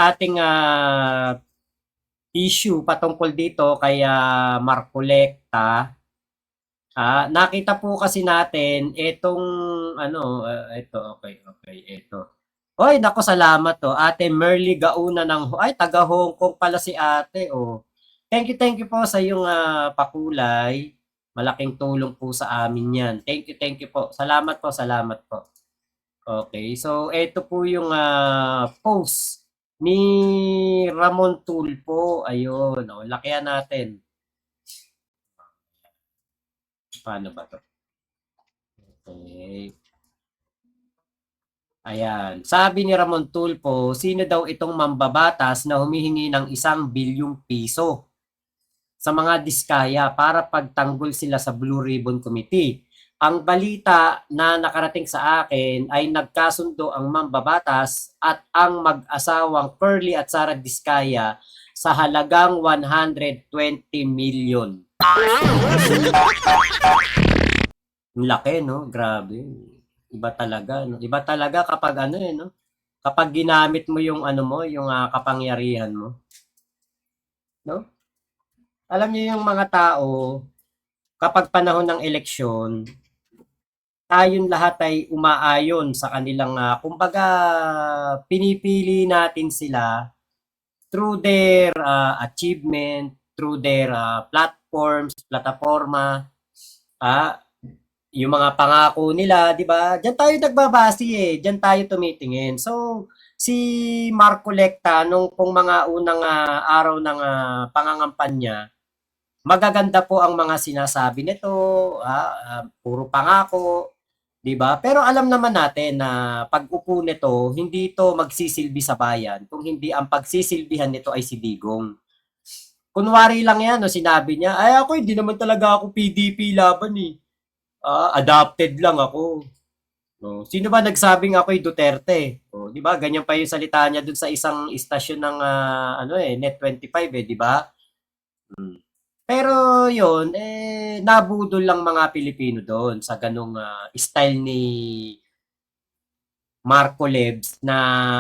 ating issue patungkol dito kay Marcoleta. Nakita po kasi natin itong ito, okay, ito. Oy, nako, salamat to. Ate Merly Gauna ay, taga Hong Kong pala si ate, oh. Thank you po sa iyong pakulay. Malaking tulong po sa amin yan. Thank you po. Salamat po, salamat po. Okay, so ito po yung post ni Ramon Tulfo. Ayun, lakihan natin. Paano ba to? Okay. Ayan. Sabi ni Ramon Tulfo, sino daw itong mambabatas na humihingi ng 1 bilyong piso sa mga diskaya para pagtanggol sila sa Blue Ribbon Committee? Ang balita na nakarating sa akin ay nagkasundo ang mambabatas at ang mag-asawang Curly at Sara Diskaya sa halagang 120 million. Laki, no? Grabe. Iba talaga, no? Iba talaga kapag no? Kapag ginamit mo yung yung kapangyarihan mo. No? Alam niyo yung mga tao, kapag panahon ng eleksyon, tayong lahat ay umaayon sa kanilang, kumbaga, pinipili natin sila through their achievement, through their plataforma, yung mga pangako nila, di ba? Diyan tayo nagbabase diyan tayo tumitingin. So, si Marcoleta nung mga unang araw ng pangangampanya, magaganda po ang mga sinasabi nito, puro pangako, di ba? Pero alam naman natin na pag-upo nito, hindi ito magsisilbi sa bayan, kung hindi ang pagsisilbihan nito ay si Digong. Kunwari lang yan, no, sinabi niya, ay ako, hindi naman talaga ako PDP laban eh. Adopted lang ako. No, sino ba nagsabing ako'y Duterte? Di ba? Ganyan pa yung salita niya dun sa isang istasyon ng Net25 di ba? Pero yun, nabudol lang mga Pilipino doon sa ganung style ni Marco Lebs na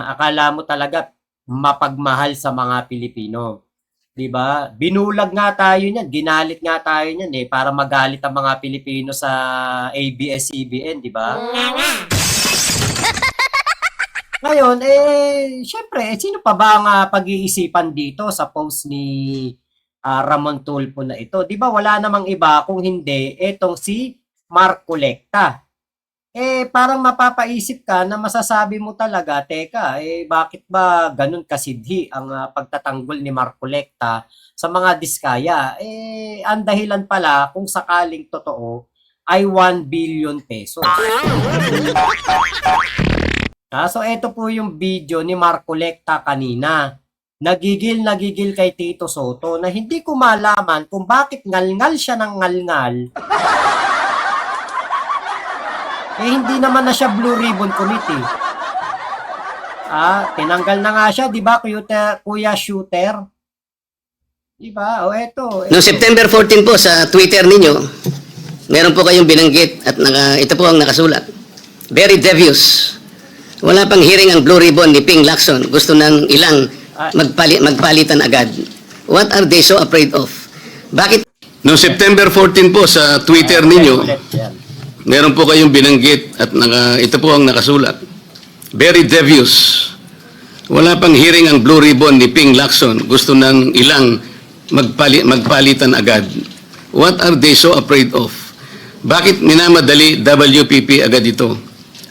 akala mo talaga mapagmahal sa mga Pilipino. 'Di ba? Binulag nga tayo niyan, ginalit nga tayo niyan para magalit ang mga Pilipino sa ABS-CBN, 'di ba? Ngayon, syempre, sino pa ba ang pag-iisipan dito sa post ni Ramon Tulfo na ito? 'Di ba wala namang iba kung hindi etong si Marcoleta. Parang mapapaisip ka na masasabi mo talaga, teka, bakit ba ganun kasidhi ang pagtatanggol ni Marcoleta sa mga diskaya? Ang dahilan pala kung sakaling totoo ay 1 billion pesos. So ito po yung video ni Marcoleta kanina. Nagigil kay Tito Soto na hindi ko malaman kung bakit ngalngal siya ng ngalngal. Hindi naman na siya Blue Ribbon Committee. Tinanggal na nga siya, di ba, Kuya Shooter? Di ba? Eto. Noong September 14 po sa Twitter ninyo, meron po kayong binanggit at ito po ang nakasulat. Very devious. Wala pang hearing ang Blue Ribbon ni Ping Lacson. Gusto ng ilang magpalitan agad. What are they so afraid of? Bakit? Noong September 14 po sa Twitter ninyo, meron po kayong binanggit at ito po ang nakasulat. Very devious. Wala pang hearing ang Blue Ribbon ni Ping Lacson. Gusto ng ilang magpalitan agad. What are they so afraid of? Bakit minamadali WPP agad ito?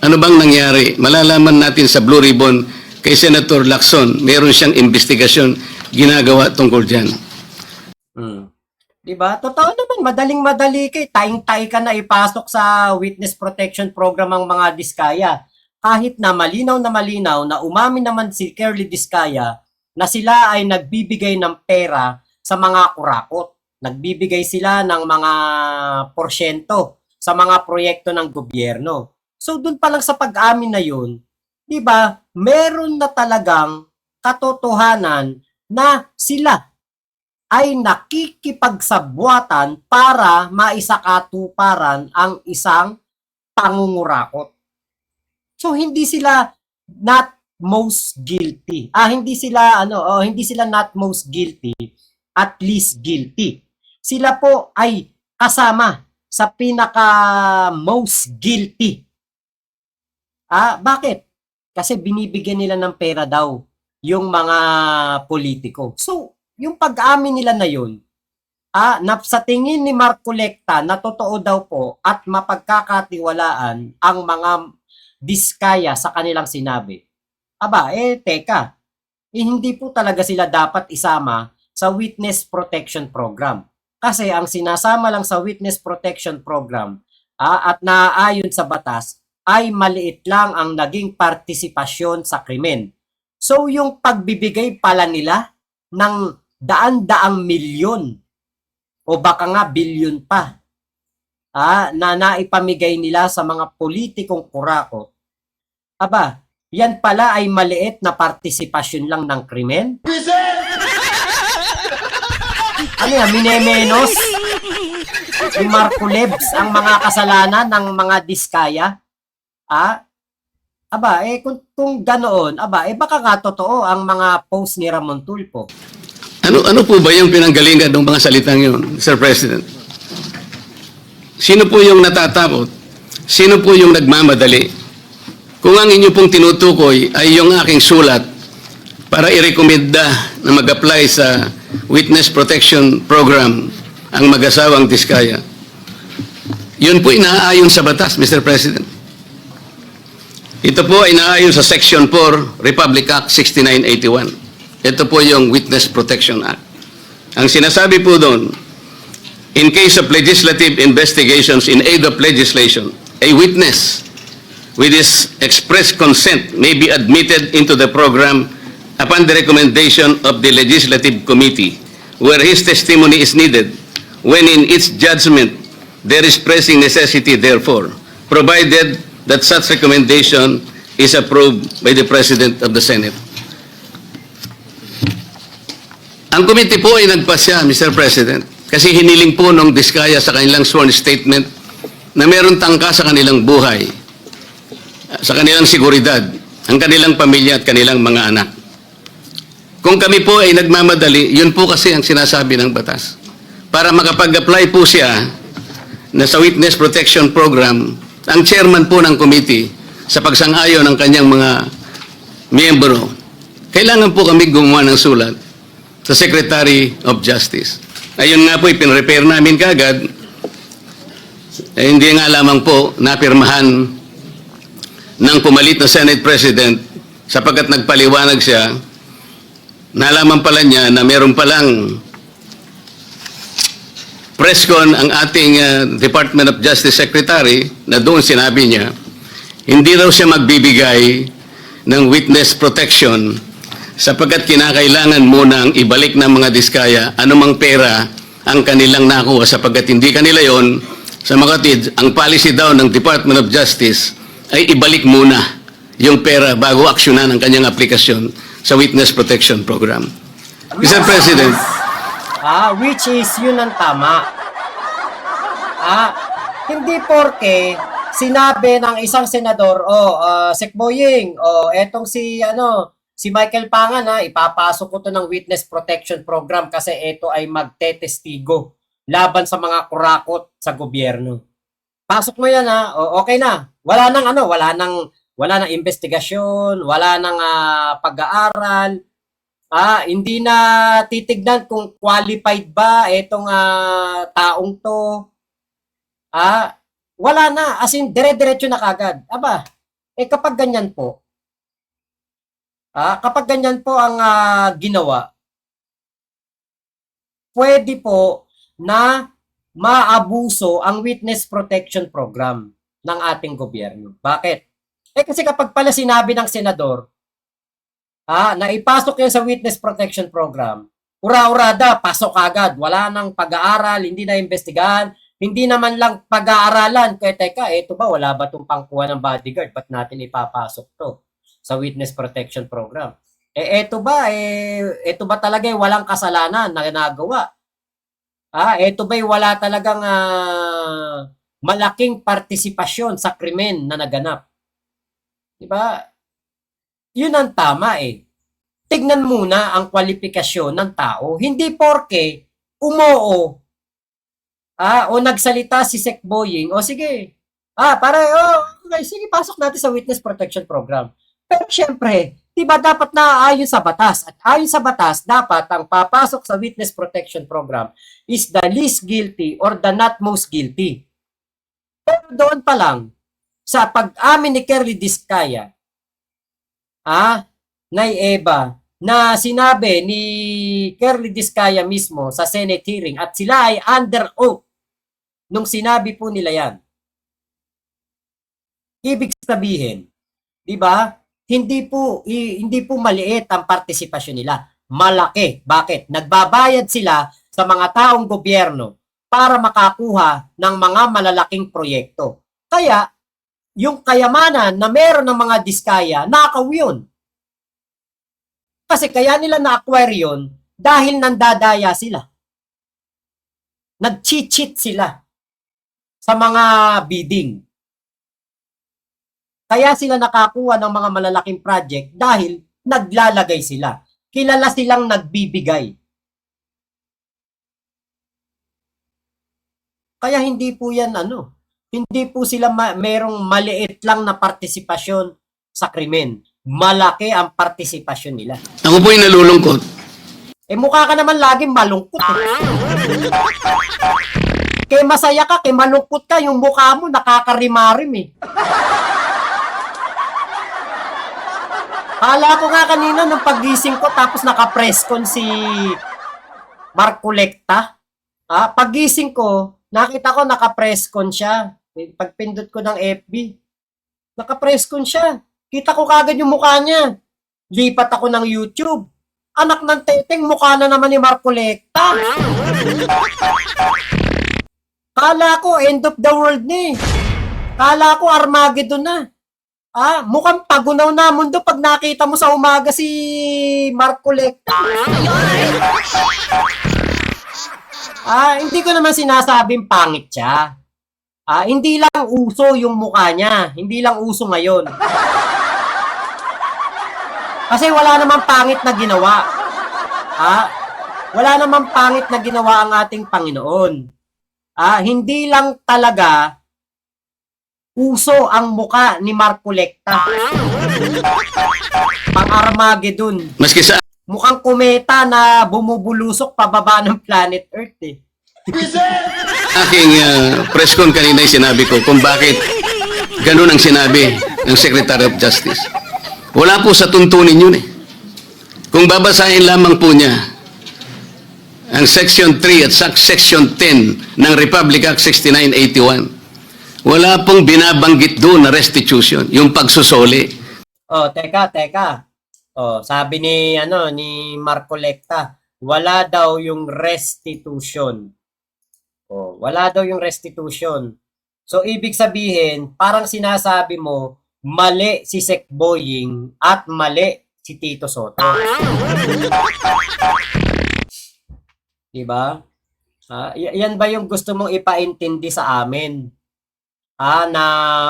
Ano bang nangyari? Malalaman natin sa Blue Ribbon kay Senator Lacson. Meron siyang investigasyon ginagawa tungkol dyan. Diba? Totoo naman, madaling-madali tayong-tay ka na ipasok sa witness protection program ang mga diskaya. Kahit na malinaw na umamin naman si Curly Diskaya na sila ay nagbibigay ng pera sa mga kurakot. Nagbibigay sila ng mga porsyento sa mga proyekto ng gobyerno. So doon pa lang sa pag-amin na yun, diba, meron na talagang katotohanan na sila ay nakikipagsabuatan para maisakatuparan ang isang pangungurakot. So hindi sila most guilty. Hindi sila hindi sila not most guilty, at least guilty. Sila po ay kasama sa pinaka most guilty. Bakit? Kasi binibigyan nila ng pera daw yung mga politiko. So, yung pag-amin nila na yun, sa tingin ni Marcolecta na totoo daw po at mapagkakatiwalaan ang mga diskaya sa kanilang sinabi. Teka, hindi po talaga sila dapat isama sa Witness Protection Program. Kasi ang sinasama lang sa Witness Protection Program at naaayon sa batas ay maliit lang ang naging partisipasyon sa krimen. So yung pagbibigay pala nila ng daan-daang milyon o baka nga bilyon pa na naipamigay nila sa mga politikong kurakot, yan pala ay maliit na partisipasyon lang ng krimen? Ano yan, minemenos? Si Marcolebs ang mga kasalanan ng mga diskaya? Kung ganoon, baka nga totoo ang mga post ni Ramon Tulfo. Ano po ba yung pinanggalingan ng mga salitang yun, Sir President? Sino po yung natatakot? Sino po yung nagmamadali? Kung ang inyo pong tinutukoy ay yung aking sulat para irekomenda na mag-apply sa Witness Protection Program ang mag-asawang diskaya, yun po inaayon sa batas, Mr. President. Ito po ay inaayon sa Section 4, Republic Act 6981. Ito po yung Witness Protection Act. Ang sinasabi po doon, in case of legislative investigations in aid of legislation, a witness with his express consent may be admitted into the program upon the recommendation of the Legislative Committee where his testimony is needed when in its judgment there is pressing necessity therefore, provided that such recommendation is approved by the President of the Senate. Ang committee po ay nagpasya, Mr. President, kasi hiniling po nung diskaya sa kanilang sworn statement na meron tangka sa kanilang buhay, sa kanilang seguridad, ang kanilang pamilya at kanilang mga anak. Kung kami po ay nagmamadali, yun po kasi ang sinasabi ng batas. Para makapag-apply po siya na sa Witness Protection Program, ang chairman po ng committee sa pagsang-ayon ng kanyang mga miyembro, kailangan po kami gumawa ng sulat sa Secretary of Justice. Ayun nga po, ipinrepair namin kagad. Hindi nga lamang po napirmahan ng pumalit na Senate President sapagkat nagpaliwanag siya, nalaman pala niya na meron palang press con ang ating Department of Justice Secretary na doon sinabi niya, hindi raw siya magbibigay ng witness protection sapagkat kinakailangan munang ibalik ng mga diskaya anumang pera ang kanilang nakuha sapagkat hindi kanila yon. Sa makatid, ang policy daw ng Department of Justice ay ibalik muna yung pera bago aksyonan ang kanyang aplikasyon sa Witness Protection Program. Mr. President, Which is yun ang tama. Hindi porke sinabi ng isang senador, Sek Boying, etong si Michael Pangan ipapasok ko to ng Witness Protection Program kasi ito ay magtetestigo laban sa mga kurakot sa gobyerno. Pasok mo yan okay na. Wala nang investigasyon, wala nang pag-aaral. Hindi na titignan kung qualified ba itong taong to. Wala na, as in dire-diretso na kagad. Kapag ganyan po, ang ginawa, pwede po na maabuso ang Witness Protection Program ng ating gobyerno. Bakit? Kasi kapag pala sinabi ng senador, na ipasok yan sa Witness Protection Program, ura-urada, pasok agad, wala nang pag-aaral, hindi na investigahan, hindi naman lang pag-aaralan, kaya teka, eto ba, wala ba itong pangkuha ng bodyguard, ba't natin ipapasok to sa Witness Protection Program? Eto ba talaga walang kasalanan na nagawa? Ito ba'y wala talagang malaking partisipasyon sa krimen na naganap? Diba? Yun ang tama eh. Tignan muna ang kwalifikasyon ng tao. Hindi porke umoo o nagsalita si Sec Boying, o sige, okay, sige, pasok natin sa Witness Protection Program. Pero syempre, di ba dapat na ayon sa batas? At ayon sa batas, dapat ang papasok sa Witness Protection Program is the least guilty or the not most guilty. Pero doon pa lang, sa pag-amin ni Kerly Diskaya, Nay Eva, na sinabi ni Kerly Diskaya mismo sa Senate hearing at sila ay under oath nung sinabi po nila yan. Ibig sabihin, di ba? Hindi po maliit ang partisipasyon nila. Malaki. Bakit? Nagbabayad sila sa mga taong gobyerno para makakuha ng mga malalaking proyekto. Kaya, yung kayamanan na meron ng mga Diskaya, nakaw yun. Kasi kaya nila na-acquire yun dahil nandadaya sila. Nag-cheat sila sa mga bidding. Kaya sila nakakuha ng mga malalaking project dahil naglalagay sila. Kilala silang nagbibigay. Kaya hindi po yan hindi po sila merong maliit lang na partisipasyon sa krimen. Malaki ang partisipasyon nila. Ako po yung nalulungkot. Mukha ka naman laging malungkot. Kaya masaya ka, kaya malungkot ka, yung mukha mo nakakarimarim eh. Kala ko nga kanina nung paggising ko tapos naka-presscon si Marcolecta. Paggising ko, nakita ko naka-presscon siya. Pagpindot ko ng FB, naka-presscon siya. Kita ko kagad yung mukha niya. Lipat ako ng YouTube. Anak ng teteng, mukha na naman ni Marcolecta. Kala ko end of the world na eh. Kala ko Armageddon na. Mukhang pagunaw na mundo pag nakita mo sa umaga si Marcolecta. Hindi ko naman sinasabing pangit siya. Hindi lang uso yung mukha niya. Hindi lang uso ngayon. Kasi wala namang pangit na ginawa. Wala namang pangit na ginawa ang ating Panginoon. Hindi lang talaga uso ang muka ni Marcolecta. Pang-Armageddon. Maski sa Mukhang kometa na bumubulusok pababa ng planet Earth eh. aking press con kanina yung sinabi ko kung bakit ganun ang sinabi ng Secretary of Justice. Wala po sa tuntunin yun eh. Kung babasahin lamang po niya ang Section 3 at Section 10 ng Republic Act 6981, wala pong binabanggit doon na restitution, yung pagsusoli. Teka. Sabi ni Marcolecta, wala daw yung restitution. Wala daw yung restitution. So ibig sabihin, parang sinasabi mo, mali si Sec Boying at mali si Tito Soto. Diba? Yan ba yung gusto mong ipaintindi sa amin? Na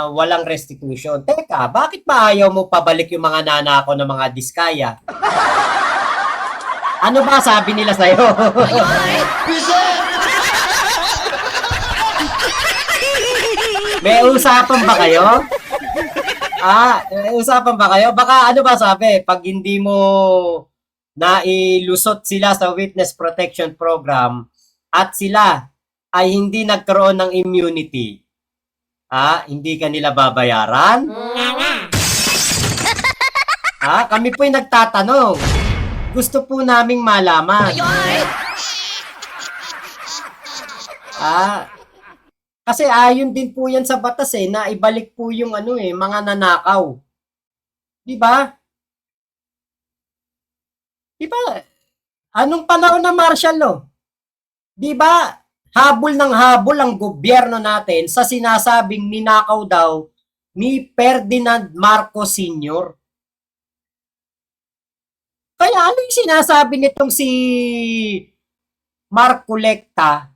walang restitution. Teka, bakit ba ayaw mo pabalik yung mga nanako ng mga Diskaya? Ano ba sabi nila sa'yo? May usapan ba kayo? May usapan ba kayo? Baka ano ba sabi? Pag hindi mo nailusot sila sa Witness Protection Program at sila ay hindi nagkaroon ng immunity, hindi ka nila babayaran? Kami po'y nagtatanong. Gusto po naming malaman. Kasi ayon din po yan sa batas na ibalik po yung mga nanakaw. Di ba? Di ba? Anong panahon na martial law? Di ba? Habol ng habol ang gobyerno natin sa sinasabing ninakaw daw ni Ferdinand Marcos Sr. Kaya ano yung sinasabi nitong si Marcolecta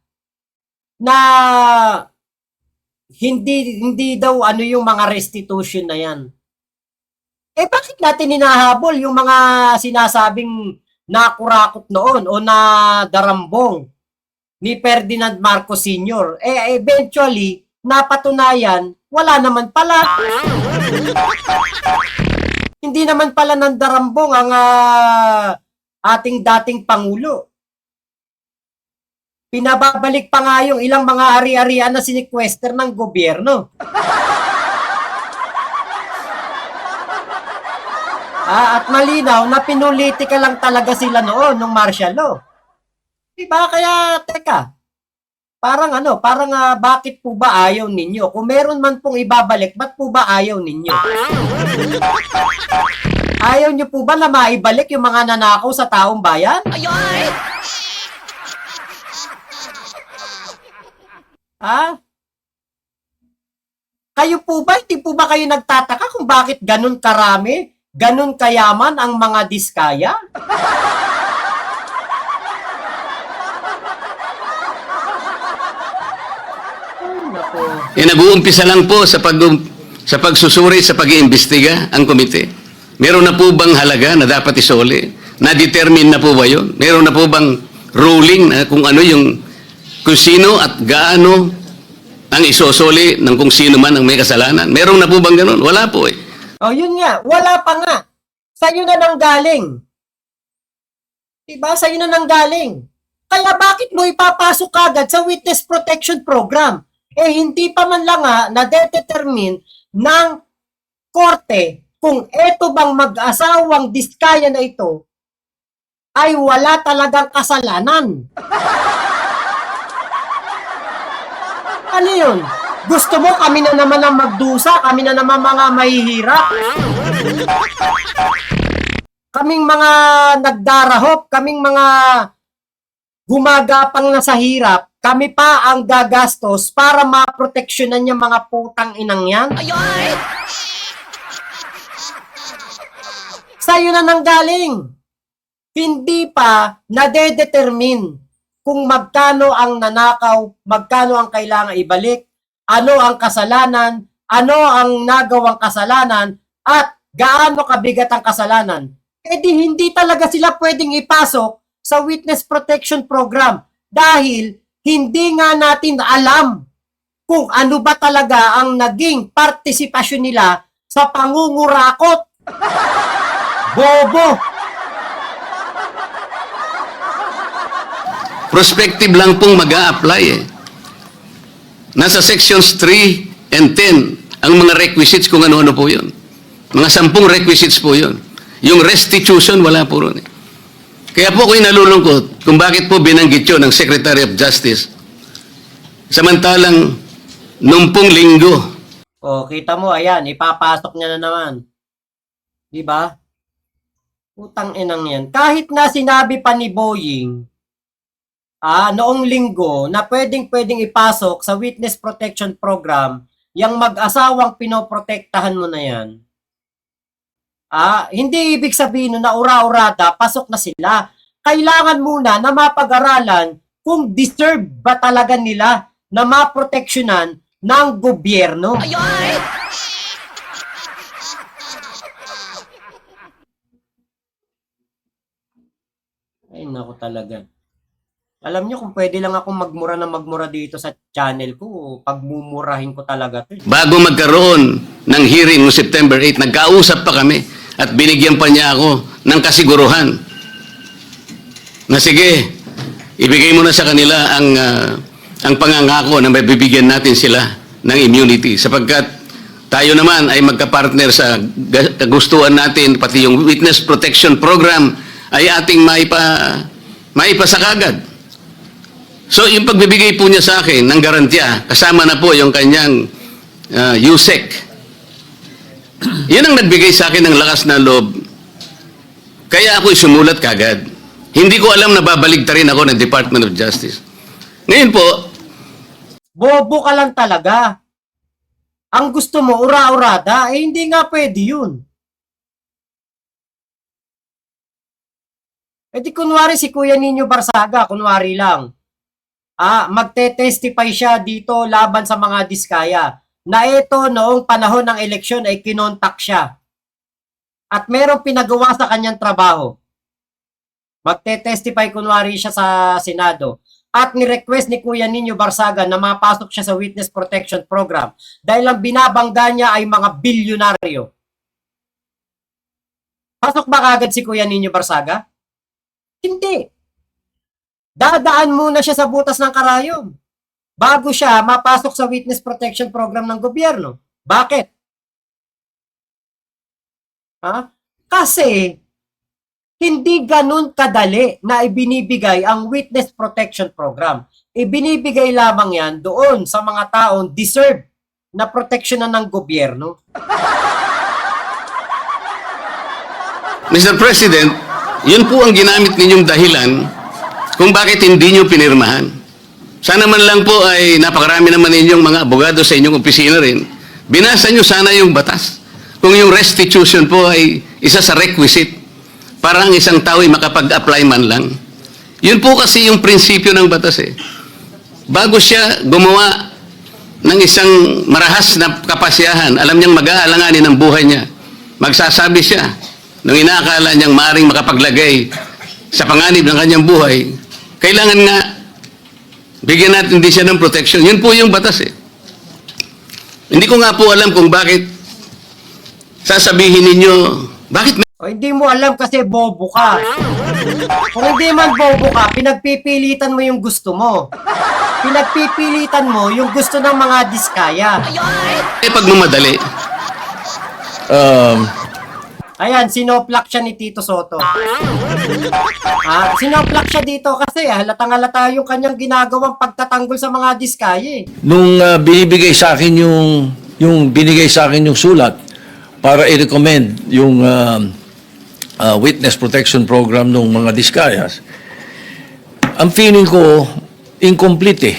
na hindi daw yung mga restitution na yan. Eh bakit natin hinahabol yung mga sinasabing nakurakot noon o na darambong ni Ferdinand Marcos Sr.? Eh eventually, napatunayan, wala naman pala. Hindi naman pala nandarambong ang ating dating Pangulo. Pinababalik pa nga yung ilang mga ari-arian na sinequester ng gobyerno. At malinaw na pinulitika lang talaga sila noon nung martial law. Diba? Kaya, teka, parang bakit po ba ayaw ninyo? Kung meron man pong ibabalik, ba't po ba ayaw ninyo? Ayaw nyo po ba na maibalik yung mga nanakaw sa taong bayan? Ha? Kayo po ba, hindi po ba kayo nagtataka kung bakit ganun karami, ganun kayaman ang mga diskaya? Ay, naku. Nag-uumpisa lang po sa pagsusuri, sa pag-iimbestiga ang komite. Meron na po bang halaga na dapat isoli? Na-determine na po ba yun? Meron na po bang ruling na kung ano kung sino at gaano ang isosoli ng kung sino man ang may kasalanan? Meron na po bang ganun? Wala po eh. Oh, yun nga. Wala pa nga. Sa'yo na nanggaling. Diba? Sa'yo na nanggaling. Kaya bakit mo ipapasok agad sa Witness Protection Program? Eh, hindi pa man lang na-determine ng korte kung eto bang mag-asawang diskaya na ito ay wala talagang kasalanan. Ano yun? Gusto mo kami na naman ang magdusa? Kami na naman mga mahihirap? Kaming mga nagdarahop? Kaming mga gumagapang na sa hirap? Kami pa ang gagastos para maproteksyonan yung mga putang inang yan? Sa'yo na nanggaling. Hindi pa nade-determine kung magkano ang nanakaw, magkano ang kailangan ibalik, ano ang kasalanan, ano ang nagawang kasalanan, at gaano kabigat ang kasalanan. Eh di hindi talaga sila pwedeng ipasok sa Witness Protection Program dahil hindi nga natin alam kung ano ba talaga ang naging partisipasyon nila sa pangungurakot. Bobo! Prospective lang pong mag-a-apply eh. Nasa sections 3 and 10 ang mga requisites kung ano-ano po yun. Mga 10 requisites po yun. Yung restitution, wala po ron eh. Kaya po ako'y nalulungkot kung bakit po binanggit yun ng Secretary of Justice. Samantalang, nung pong linggo, O, kita mo, ayan, ipapasok niya na naman. Diba? Utang inang yan. Kahit na sinabi pa ni Boying, noong linggo, na pwedeng ipasok sa Witness Protection Program, yung mag-asawang pinoprotektahan mo na yan, hindi ibig sabihin na ura-urada, pasok na sila. Kailangan muna na mapag-aralan kung deserve ba talaga nila na maproteksyonan ng gobyerno. Ay, naku talaga. Alam nyo, kung pwede lang akong magmura dito sa channel ko, pagmumurahin ko talaga to. bago magkaroon ng hearing noong September 8, nagkausap pa kami at binigyan pa niya ako ng kasiguruhan na sige, ibigay mo na sa kanila ang pangangako na mabibigyan natin sila ng immunity sapagkat tayo naman ay magkapartner sa kagustuhan natin, pati yung Witness Protection Program ay ating maipasakagad. So, yung pagbibigay po niya sa akin ng garantiya, kasama na po yung kanyang USEC. Yan ang nagbigay sa akin ng lakas na loob. Kaya ako'y sumulat kagad. Hindi ko alam na babaligtarin ako ng Department of Justice. Ngayon po, Bobo ka lang talaga. Ang gusto mo, ura-urada, hindi nga pwede yun. Eh di kunwari si Kuya Nino Barsaga, kunwari lang. Magte-testify siya dito laban sa mga diskaya na ito noong panahon ng eleksyon ay kinontak siya. at merong pinagawa sa kanyang trabaho, magte-testify kunwari siya sa Senado, at ni-request ni Kuya Nino Barsaga na mapasok siya sa Witness Protection Program dahil ang binabangga niya ay mga bilyonaryo. Pasok ba kagad si Kuya Nino Barsaga? Hindi. Dadaan muna siya sa butas ng karayom bago siya mapasok sa Witness Protection Program ng gobyerno. Bakit? Kasi hindi ganun kadali na ibinibigay ang Witness Protection Program. Ibinibigay lamang yan doon sa mga taong deserve na proteksyonan ng gobyerno. Mr. President, yun po ang ginamit ninyong dahilan kung bakit hindi nyo pinirmahan. Sana man lang po ay napakarami naman ninyong mga abogado sa inyong opisina rin. Binasa nyo sana yung batas. Kung yung restitution po ay isa sa requisite para ang isang tao ay makapag-apply man lang. Yun po kasi yung prinsipyo ng batas eh. Bago siya gumawa ng isang marahas na kapasyahan, alam niyang mag-aalanganin ang buhay niya. Magsasabi siya nung inaakala niyang maaring makapaglagay sa panganib ng kanyang buhay, kailangan nga bigyan natin din siya ng protection. Yun po yung batas eh. Hindi ko nga po alam kung bakit sasabihin ninyo, bakit O hindi mo alam kasi bobo ka. Kung hindi man bobo ka, pinagpipilitan mo yung gusto mo. Pinagpipilitan mo yung gusto ng mga diskaya. may pagmamadali? Ayan, sinoplak siya ni Tito Soto. Sinoplak siya dito kasi halatang-halata yung kanyang ginagawang pagtatanggol sa mga diskaya. Nung binibigay sa akin yung binigay sa akin yung sulat para i-recommend yung witness protection program ng mga diskayas, ang feeling ko incomplete eh.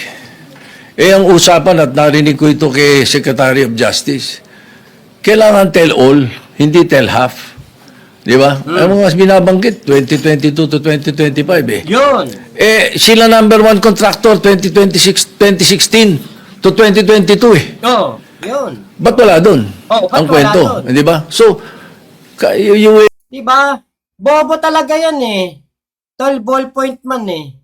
Ang usapan at narinig ko ito kay Secretary of Justice, kailangan tell all, hindi tell half. Di ba? Ang mga binabanggit, 2022 to 2025 eh. Yun. Sila number one contractor 2016 to 2022 eh. Oh, yun. Ba't wala doon? Oh, ba't ang wala kwento, doon? di ba? So, you Diba? Bobo talaga yan eh. Tol ballpoint man eh.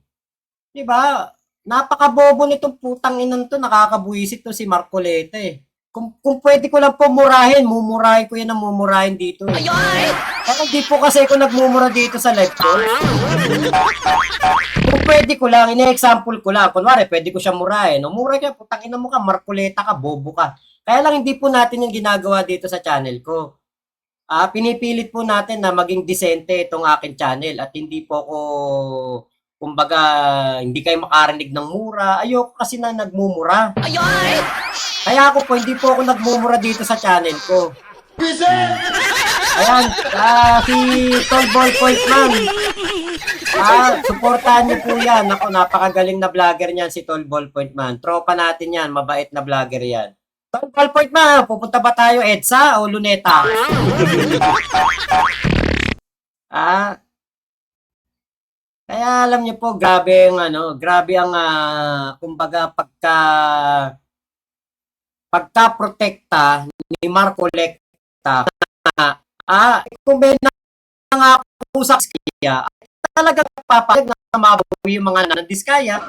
Diba? Napakabobo nitong putang inan to. Nakakabuisit to si Marcoleta eh. Kung pwede ko lang pumurahin, mumurahin ko yan ang mumurahin dito eh. Kaya di po kasi ako nagmumura dito sa live ko. Kung pwede ko lang, ine-example ko lang. Kunwari, pwede ko siya murahin. Mura ka, putang ina mo ka, Marcoleta ka, bobo ka. Kaya lang hindi po natin yung ginagawa dito sa channel ko. Pinipilit po natin na maging disente itong aking channel at hindi po ako, kumbaga, hindi kayo makarinig ng mura. Ayoko kasi na nagmumura. Kaya ako po, hindi po ako nagmumura dito sa channel ko. Ayan, si Tol Ballpoint Man. Supportahan niyo po yan. Ako, napakagaling na vlogger niyan si Tol Ballpoint Man. Tropa natin yan, mabait na vlogger yan. Tol Ballpoint Man, pupunta ba tayo EDSA o Luneta? Kaya alam niyo po, grabe ang kumbaga pagka-protekta ni Marcoleta. Kung may nangako sa kaya, talagang papayag na mabawi yung mga nandiskaya.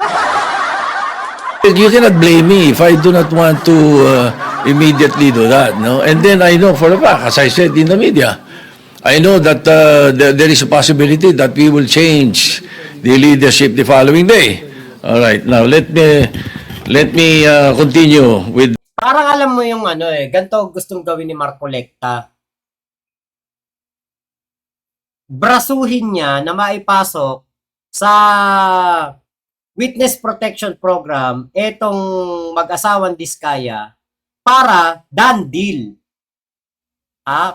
You cannot blame me if I do not want to immediately do that, no? And then I know for a fact, as I said in the media, I know that there is a possibility that we will change the leadership the following day. All right, now let me continue with. Parang alam mo yung ganito gustong gawin ni Marcoleta. Brasuhin niya na maipasok sa Witness Protection Program etong mag-asawang diskaya para done deal.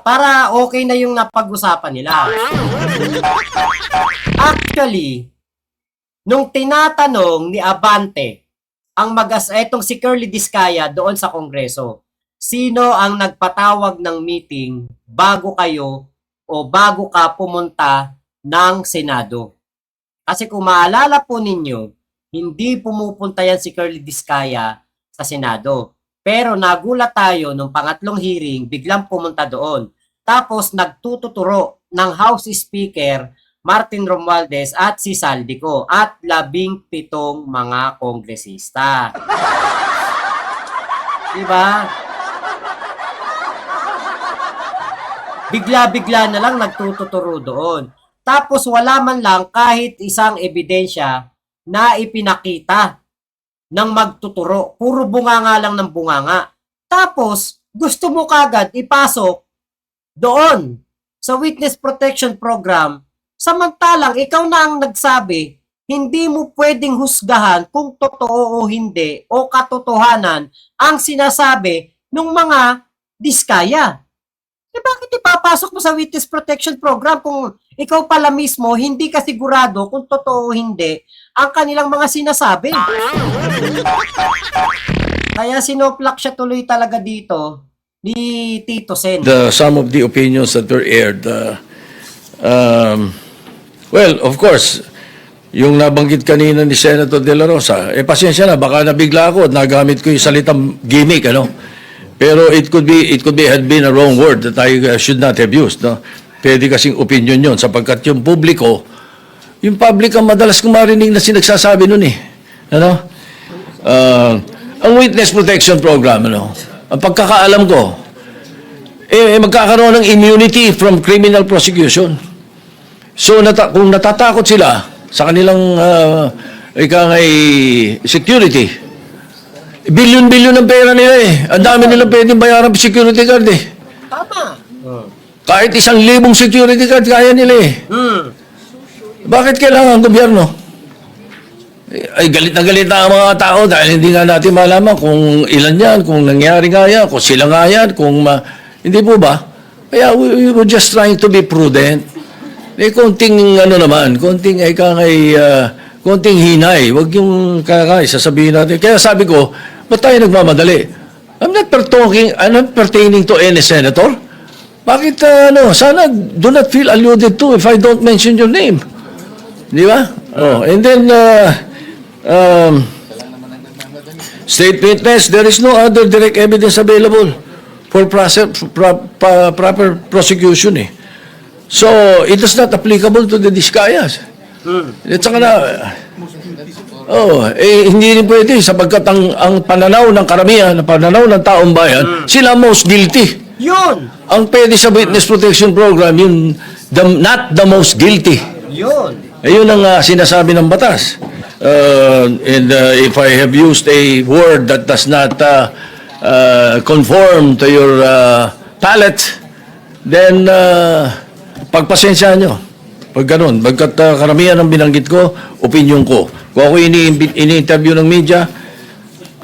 Para okay na yung napag-usapan nila. Actually, nung tinatanong ni Abante ang etong si Curly Diskaya doon sa Kongreso, sino ang nagpatawag ng meeting bago kayo o bago ka pumunta ng Senado? Kasi kung maalala po ninyo, hindi pumupunta yan si Curly Diskaya sa Senado. Pero nagulat tayo nung pangatlong hearing, biglang pumunta doon. Tapos nagtututuro ng House Speaker Martin Romualdez at si Saldico at 17 mga kongresista. Diba? Bigla-bigla na lang nagtututuro doon. Tapos wala man lang kahit isang ebidensya na ipinakita ng magtuturo. Puro bunganga lang ng bunganga. Tapos, gusto mo kagad ipasok doon sa Witness Protection Program, samantalang ikaw na ang nagsabi, hindi mo pwedeng husgahan kung totoo o hindi o katotohanan ang sinasabi ng mga diskaya. Eh bakit ipapasok mo sa Witness Protection Program kung ikaw pala mismo hindi ka sigurado kung totoo o hindi ang kanilang mga sinasabi? Kaya sinoplak siya tuloy talaga dito ni Tito Sen. Some of the opinions that were aired, well, of course, yung nabanggit kanina ni Senator De La Rosa, pasensya na, baka nabigla ako at nagamit ko yung salitang gimmick, ano? Pero it could be had been a wrong word that I should not have used, no? Pwede kasing opinion yon sapagkat yung public ang madalas kong marinig na sinagsasabi nun eh. Ano? Ang Witness Protection Program, ano? Ang pagkakaalam ko, magkakaroon ng immunity from criminal prosecution. So, kung natatakot sila sa kanilang security, billion-billion ang pera nila eh. Ang dami nilang pwedeng bayaran sa security guard eh. Tama. Kahit 1,000 security guard, kaya nila eh. Bakit kailangan ang gobyerno? Ay, galit na ang mga tao dahil hindi nga natin malaman kung ilan yan, kung nangyari nga yan, kung sila nga yan, hindi po ba? Kaya we were just trying to be prudent. Konting konting hinay. Huwag yung sasabihin natin. Kaya sabi ko, ba't tayo nagmamadali? I'm not pertaining to any senator. Bakit, sana do not feel alluded to if I don't mention your name. Di ba? And then, state witness, there is no other direct evidence available for proper prosecution eh. So, it is not applicable to the Discayas. At saka hindi rin pwede sapagkat ang pananaw ng karamihan, ang pananaw ng taong bayan, sila most guilty. Yun! Ang pwede sa Witness Protection Program, not the most guilty. Yun! Ayun ang sinasabi ng batas. And if I have used a word that does not conform to your palate, then pagpasensyahan nyo. Pag ganun, bagkat karamihan ng binanggit ko, opinion ko. Kung ako ini-interview ng media,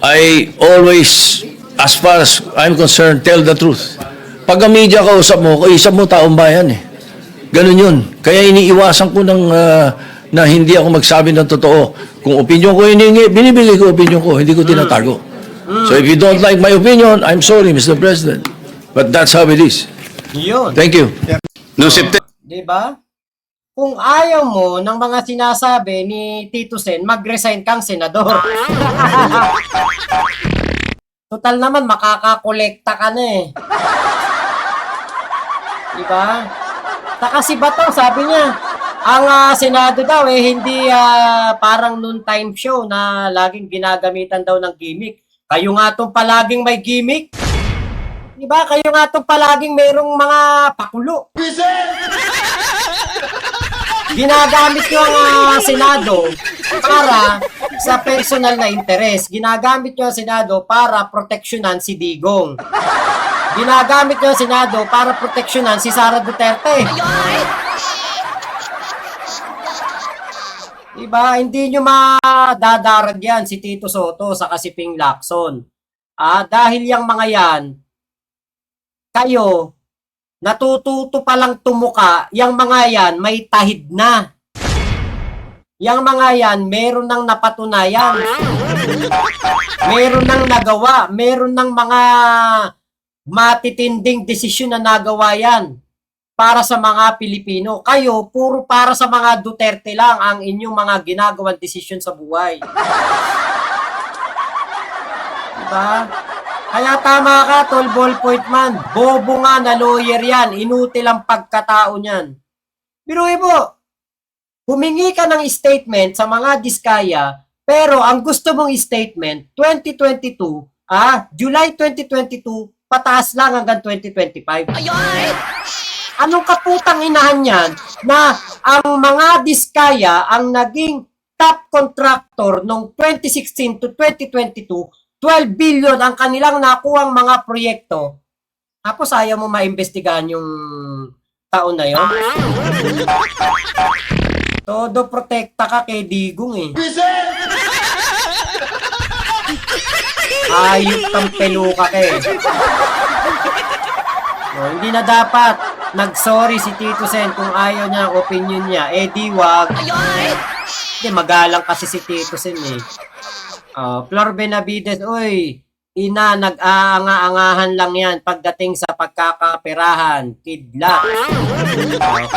I always, as far as I'm concerned, tell the truth. Pag ang media kausap mo taong bayan eh. Ganun yun. Kaya iniiwasan ko na hindi ako magsabi ng totoo. Kung opinion ko hiningi, binibigay ko opinion ko, hindi ko tinatago. So if you don't like my opinion, I'm sorry, Mr. President. But that's how it is. Yun! Thank you. Noong September, Diba? Kung ayaw mo ng mga sinasabi ni Tito Sen, mag-resign kang senador. Total naman, makakakolekta ka na eh. Diba? Saka si Bato, sabi niya, ang Senado daw hindi parang noon time show na laging ginagamitan daw ng gimmick. Kayo nga itong palaging may gimmick. Diba? Kayo nga itong palaging mayroong mga pakulo. Ginagamit nyo ang Senado para sa personal na interes. Ginagamit nyo ang Senado para proteksyonan si Digong. Ginagamit nyo ang Senado para proteksyonan si Sara Duterte. Diba? Hindi nyo madadarag yan si Tito Soto sa Kasiping Lacson. Dahil yung mga yan, kayo, natututo palang tumuka, yung mga yan may tahid na. Yung mga yan, meron nang napatunayan. Meron nang nagawa. Meron nang mga matitinding desisyon na nagawa yan para sa mga Pilipino. Kayo, puro para sa mga Duterte lang ang inyong mga ginagawang desisyon sa buhay. Diba? Kaya tama ka, tol ballpoint man. Bobo nga na lawyer yan. Inutil ang pagkatao niyan. Biruin mo, humingi ka ng statement sa mga diskaya, pero ang gusto mong statement, 2022, July 2022, pataas lang hanggang 2025. Anong kaputang inahan yan na ang mga diskaya ang naging top contractor noong 2016 to 2022, 12 billion ang kanilang nakuhang mga proyekto. Tapos ayaw mo maimbestigahan yung taon na yon. Todo protekta ka kay Digong eh. Ayop kang peluka ka eh. No, hindi na dapat nag-sorry si Tito Sen kung ayaw niya ang opinion niya. Eh di wag. Hindi, magalang kasi si Tito Sen eh. Flor Benavides, uy, ina, nag-aanga-angahan lang yan pagdating sa pagkakaperahan. Kidlat.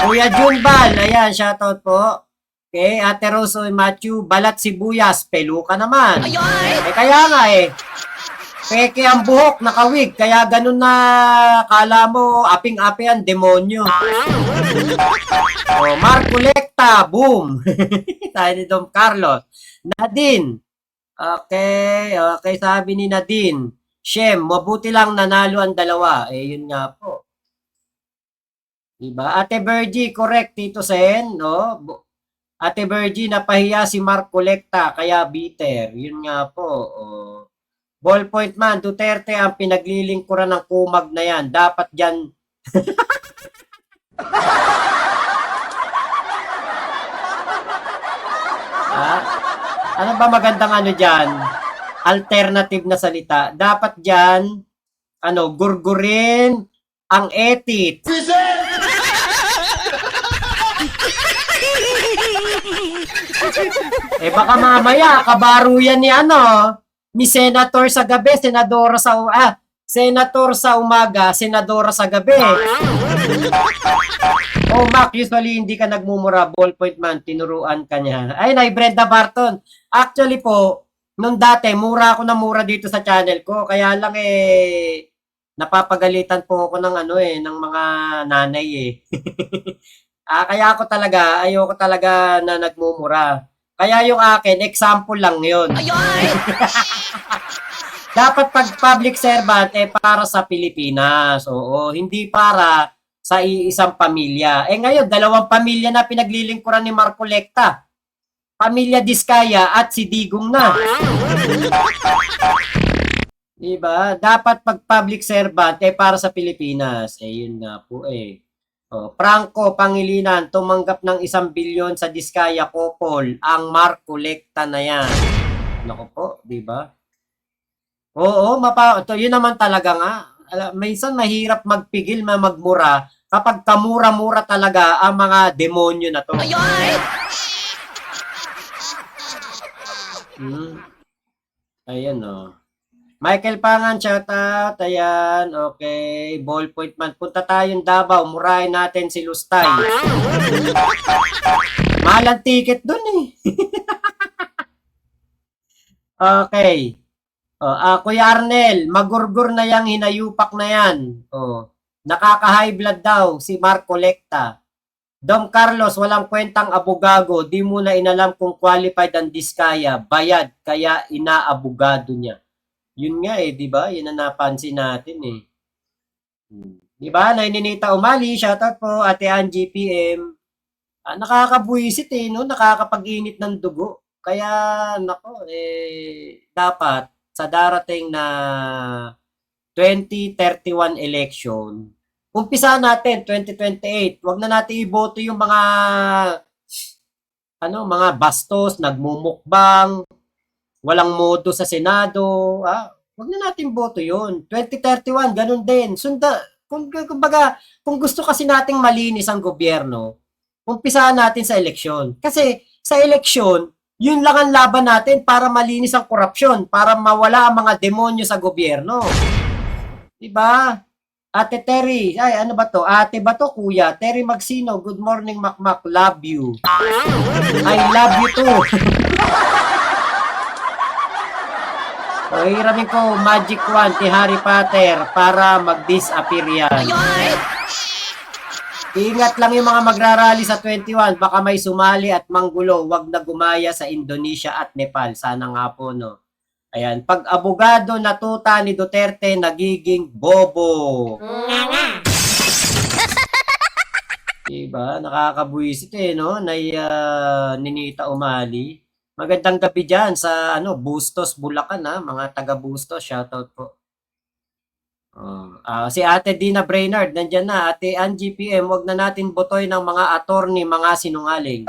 Kuya Junbal, ayan, shoutout po. Okay, Ate Rose Matthew, balat sibuyas, peluka naman. Kaya nga eh. Peke ang buhok, nakawig, kaya ganun na kala mo, aping-api ang demonyo. Marco Lecta, boom. Tayo ni Dom Carlos. Nadine, okay, sabi ni Nadine, Shem, mabuti lang nanalo ang dalawa. Eh, yun nga po. Diba? Ate Bergie, correct, Tito Sen, no? Ate Bergie, napahiya si Marco Lecta, kaya bitter. Yun nga po, Ballpoint man, Duterte ang pinaglilingkuran ng kumag na yan. Dapat dyan... Ano ba magandang ano dyan? Alternative na salita. Dapat dyan, gurgurin ang etit. Baka mamaya, kabaro yan ni senator sa gabi, senadora senator sa umaga, senadora sa gabi. Mac, usually hindi ka nagmumura, ballpoint man, tinuruan ka niya. Ay, Brenda Barton. Actually po, nung dati, mura ako na mura dito sa channel ko, kaya lang napapagalitan po ako ng ng mga nanay kaya ayoko talaga na nagmumura. Kaya yung akin, example lang yun. Dapat pag public servant, para sa Pilipinas. Oo, hindi para sa iisang pamilya. Ngayon, 2 pamilya na pinaglilingkuran ni Marco Lecta. Pamilya Diskaya at si Digong na. Diba? Dapat pag public servant, para sa Pilipinas. Yun nga po Franco Pangilinan, tumanggap ng 1 bilyon sa Diskaya Couple, ang Marco Lecta na yan. Naku po, di ba? Oo, yun naman talaga nga. Minsan mahirap magpigil, magmura, kapag kamura-mura talaga ang mga demonyo na to. Ayan Michael Pangan, shout out. Ayan, okay. Ballpoint man. Punta tayong Davao. Murahin natin si Lustay. Mahal ang ticket dun Okay. Kuya Arnel, magurgur na yang hinayupak na yan. Nakaka-high blood daw si Marco Lecta. Dom Carlos, walang kwentang abogado. Di mo na inalam kung qualified ang Diskaya. Bayad, kaya inaabogado niya. Yun nga di ba? Yun ang napansin natin Di ba? Naininita Umali, shoutout po, Ate Angie PM. Nakakabuisit nakakapag-init ng dugo. Kaya, dapat sa darating na 2031 election, umpisa natin, 2028, wag na natin iboto yung mga mga bastos, nagmumukbang, walang modo sa Senado, wag na natin boto yun. 2031, ganun din. Kung gusto kasi nating malinis ang gobyerno, umpisahan natin sa eleksyon. Kasi sa eleksyon, yun lang ang laban natin para malinis ang korupsyon, para mawala ang mga demonyo sa gobyerno. Diba? Ate Terry, ano ba to? Ate ba to, kuya? Terry Magsino, good morning, Makmak, love you. I love you too. O, hiramin ko, Magic Wand ni Harry Potter para mag-disappear yan. Ingat lang yung mga magrarally sa 21, baka may sumali at manggulo, wag na gumaya sa Indonesia at Nepal. Sana nga po, no? Ayan, pag abogado natuta ni Duterte, nagiging bobo. Diba? Nakakabuisit no? Ninita Umali. Magandang gabi dyan sa Bustos, Bulacan mga taga Bustos, shoutout po. Si Ate Dina Brainerd, nandyan na. Ate Angie PM, wag na natin botoy ng mga attorney, mga sinungaling.